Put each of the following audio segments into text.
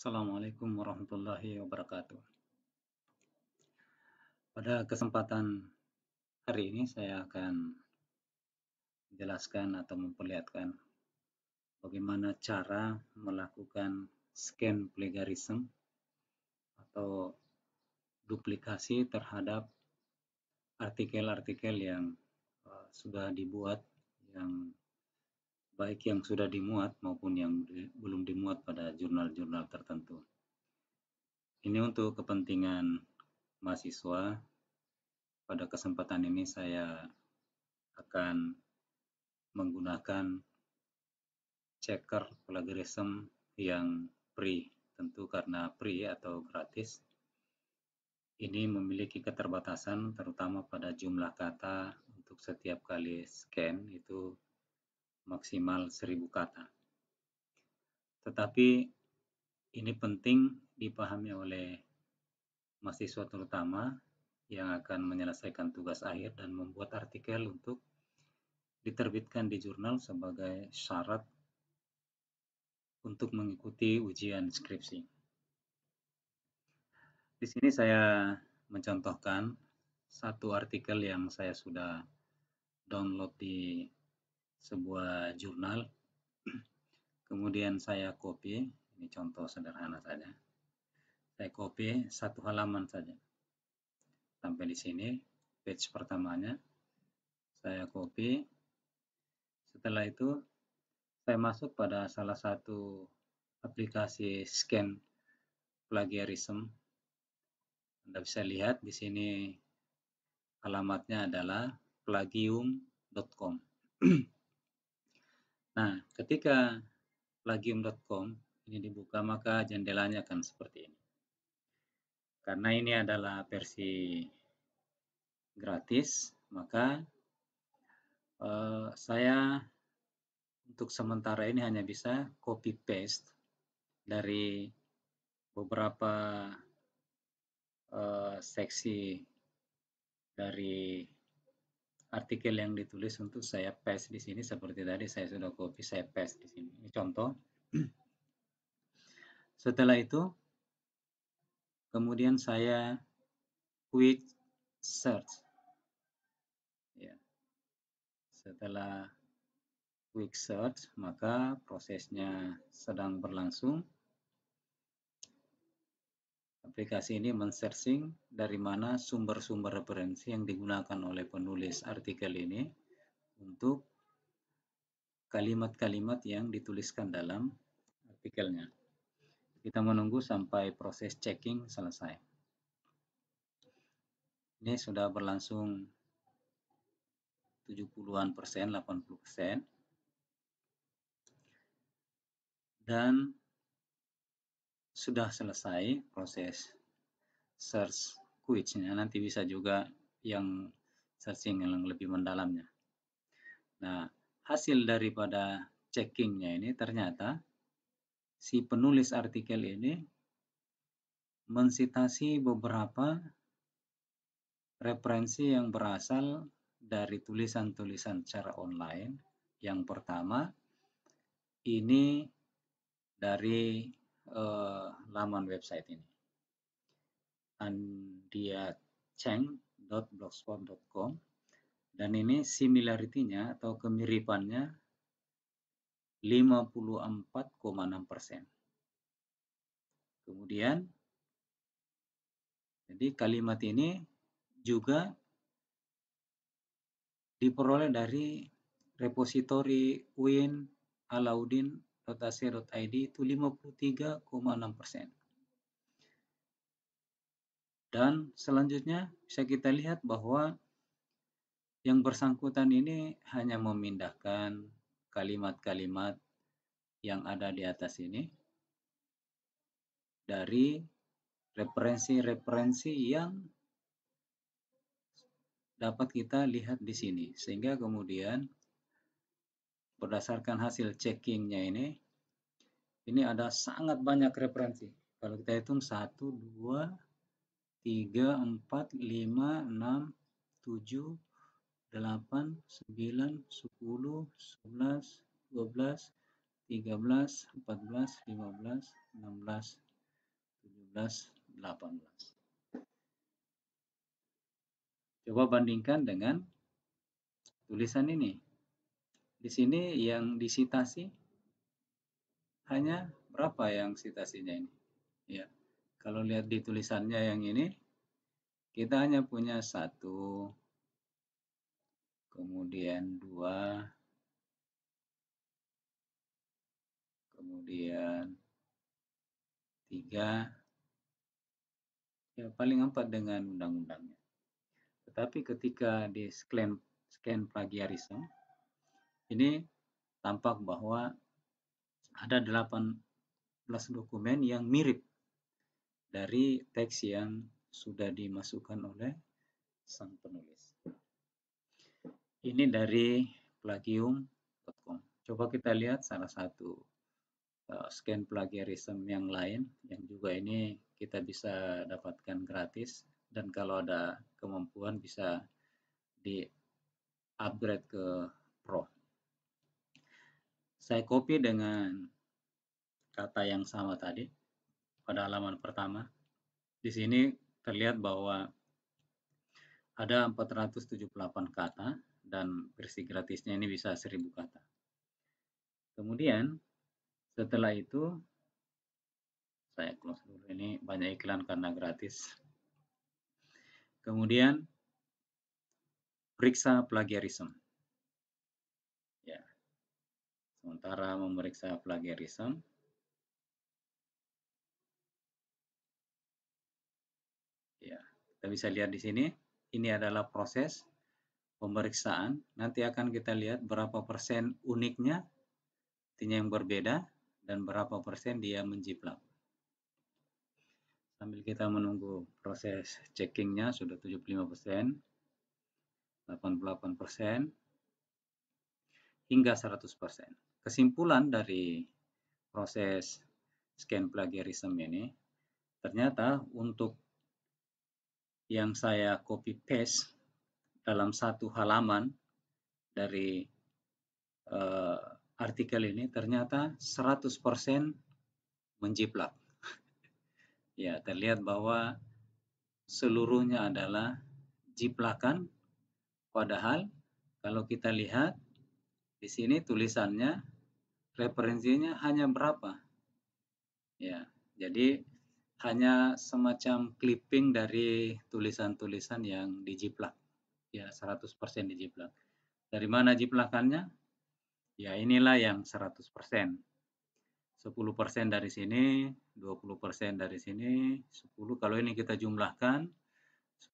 Assalamualaikum warahmatullahi wabarakatuh. Pada kesempatan hari ini saya akan menjelaskan atau memperlihatkan bagaimana cara melakukan scan plagiarism atau duplikasi terhadap artikel-artikel yang sudah dibuat, yang baik yang sudah dimuat maupun yang belum dimuat pada jurnal-jurnal tertentu. Ini untuk kepentingan mahasiswa. Pada kesempatan ini saya akan menggunakan checker plagiarism yang free, tentu karena free atau gratis. Ini memiliki keterbatasan terutama pada jumlah kata. Untuk setiap kali scan itu maksimal 1000 kata. Tetapi ini penting dipahami oleh mahasiswa terutama yang akan menyelesaikan tugas akhir dan membuat artikel untuk diterbitkan di jurnal sebagai syarat untuk mengikuti ujian skripsi. Di sini saya mencontohkan satu artikel yang saya sudah download di sebuah jurnal. Kemudian saya copy, ini contoh sederhana saja. Saya copy satu halaman saja. Sampai di sini, page pertamanya. Saya copy. Setelah itu, saya masuk pada salah satu aplikasi scan plagiarism. Anda bisa lihat di sini alamatnya adalah plagium.com. Nah, ketika plagium.com ini dibuka, maka jendelanya akan seperti ini. Karena ini adalah versi gratis, maka saya untuk sementara ini hanya bisa copy paste dari beberapa seksi dari artikel yang ditulis untuk saya paste di sini. Seperti tadi saya sudah copy, saya paste di sini. Ini contoh. Setelah itu, kemudian saya quick search. Ya. Setelah quick search, maka prosesnya sedang berlangsung. Aplikasi ini men-searching dari mana sumber-sumber referensi yang digunakan oleh penulis artikel ini untuk kalimat-kalimat yang dituliskan dalam artikelnya. Kita menunggu sampai proses checking selesai. Ini sudah berlangsung 70-an%, 80%. Dan sudah selesai proses search quiz-nya. Nanti bisa juga yang searching yang lebih mendalamnya. Nah, hasil daripada checkingnya ini ternyata si penulis artikel ini mensitasi beberapa referensi yang berasal dari tulisan-tulisan secara online. Yang pertama, ini dari laman website ini, andiacheng.blogspot.com, dan ini similarity-nya atau kemiripannya 54,6%. Kemudian, jadi kalimat ini juga diperoleh dari repositori uin.alauddin.ac.id itu 53,6%. Dan selanjutnya bisa kita lihat bahwa yang bersangkutan ini hanya memindahkan kalimat-kalimat yang ada di atas ini dari referensi-referensi yang dapat kita lihat di sini. Sehingga kemudian berdasarkan hasil checkingnya ini ada sangat banyak referensi. Kalau kita hitung 1, 2, 3, 4, 5, 6, 7, 8, 9, 10, 11, 12, 13, 14, 15, 16, 18. Coba bandingkan dengan tulisan ini. Di sini yang disitasi hanya berapa yang citasinya ini? Ya, kalau lihat di tulisannya yang ini, kita hanya punya 1, kemudian 2, kemudian 3, ya paling 4 dengan undang-undangnya. Tetapi ketika di scan plagiarisme, ini tampak bahwa ada 18 dokumen yang mirip dari teks yang sudah dimasukkan oleh sang penulis. Ini dari plagium.com. Coba kita lihat salah satu scan plagiarism yang lain, yang juga ini kita bisa dapatkan gratis, dan kalau ada kemampuan bisa di upgrade ke Pro. Saya copy dengan kata yang sama tadi pada halaman pertama. Di sini terlihat bahwa ada 478 kata dan versi gratisnya ini bisa 1000 kata. Kemudian setelah itu saya close dulu, ini banyak iklan karena gratis. Kemudian periksa plagiarisme. Ya. Sementara memeriksa plagiarisme, ya, kita bisa lihat di sini, ini adalah proses pemeriksaan. Nanti akan kita lihat berapa persen uniknya, artinya yang berbeda, dan berapa persen dia menjiplak. Sambil kita menunggu proses checkingnya, sudah 75%, 88%, hingga 100%. Kesimpulan dari proses scan plagiarism ini, ternyata untuk yang saya copy paste dalam satu halaman dari artikel ini, ternyata 100% menjiplak. Ya, terlihat bahwa seluruhnya adalah jiplakan, padahal kalau kita lihat di sini tulisannya, referensinya hanya berapa? Ya, jadi hanya semacam clipping dari tulisan-tulisan yang dijiplak. Ya, 100% dijiplak. Dari mana jiplakannya? Ya, inilah yang 100%. 10% dari sini, 20% dari sini, 10. Kalau ini kita jumlahkan,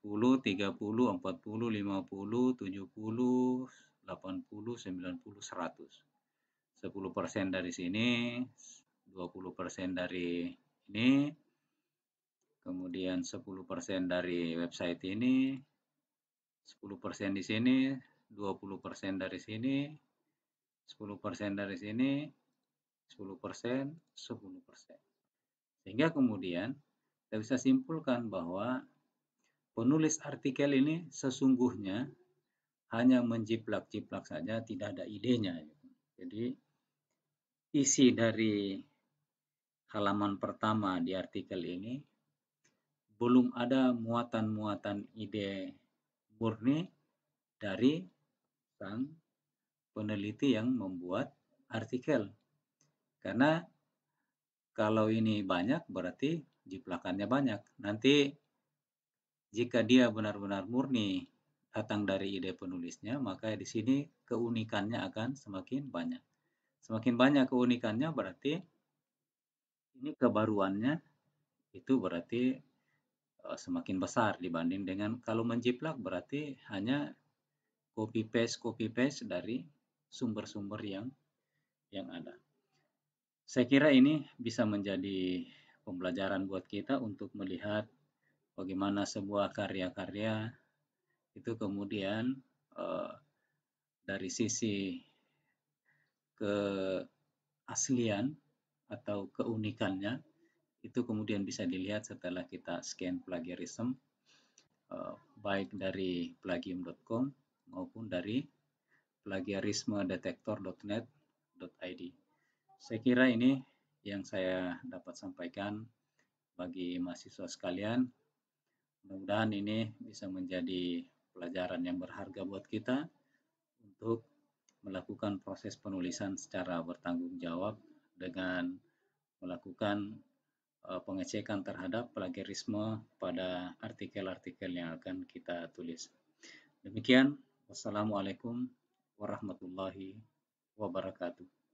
10, 30, 40, 50, 70, 80, 90, 100. 10% dari sini, 20% dari ini, kemudian 10% dari website ini, 10% di sini, 20% dari sini, 10% dari sini, 10%, 10%. Sehingga kemudian kita bisa simpulkan bahwa penulis artikel ini sesungguhnya hanya menjiplak-jiplak saja, tidak ada idenya. Jadi isi dari halaman pertama di artikel ini belum ada muatan-muatan ide murni dari sang peneliti yang membuat artikel. Karena kalau ini banyak berarti jiplakannya banyak. Nanti jika dia benar-benar murni datang dari ide penulisnya, maka di sini keunikannya akan semakin banyak. Semakin banyak keunikannya berarti ini kebaruannya itu berarti semakin besar dibanding dengan kalau menjiplak, berarti hanya copy paste dari sumber-sumber yang ada. Saya kira ini bisa menjadi pembelajaran buat kita untuk melihat bagaimana sebuah karya-karya itu kemudian dari sisi keaslian atau keunikannya itu kemudian bisa dilihat setelah kita scan plagiarism, baik dari plagium.com maupun dari plagiarismedetektor.net.id. Saya kira ini yang saya dapat sampaikan bagi mahasiswa sekalian. Mudah-mudahan ini bisa menjadi pelajaran yang berharga buat kita untuk melakukan proses penulisan secara bertanggung jawab dengan melakukan pengecekan terhadap plagiarisme pada artikel-artikel yang akan kita tulis. Demikian, wassalamualaikum warahmatullahi wabarakatuh.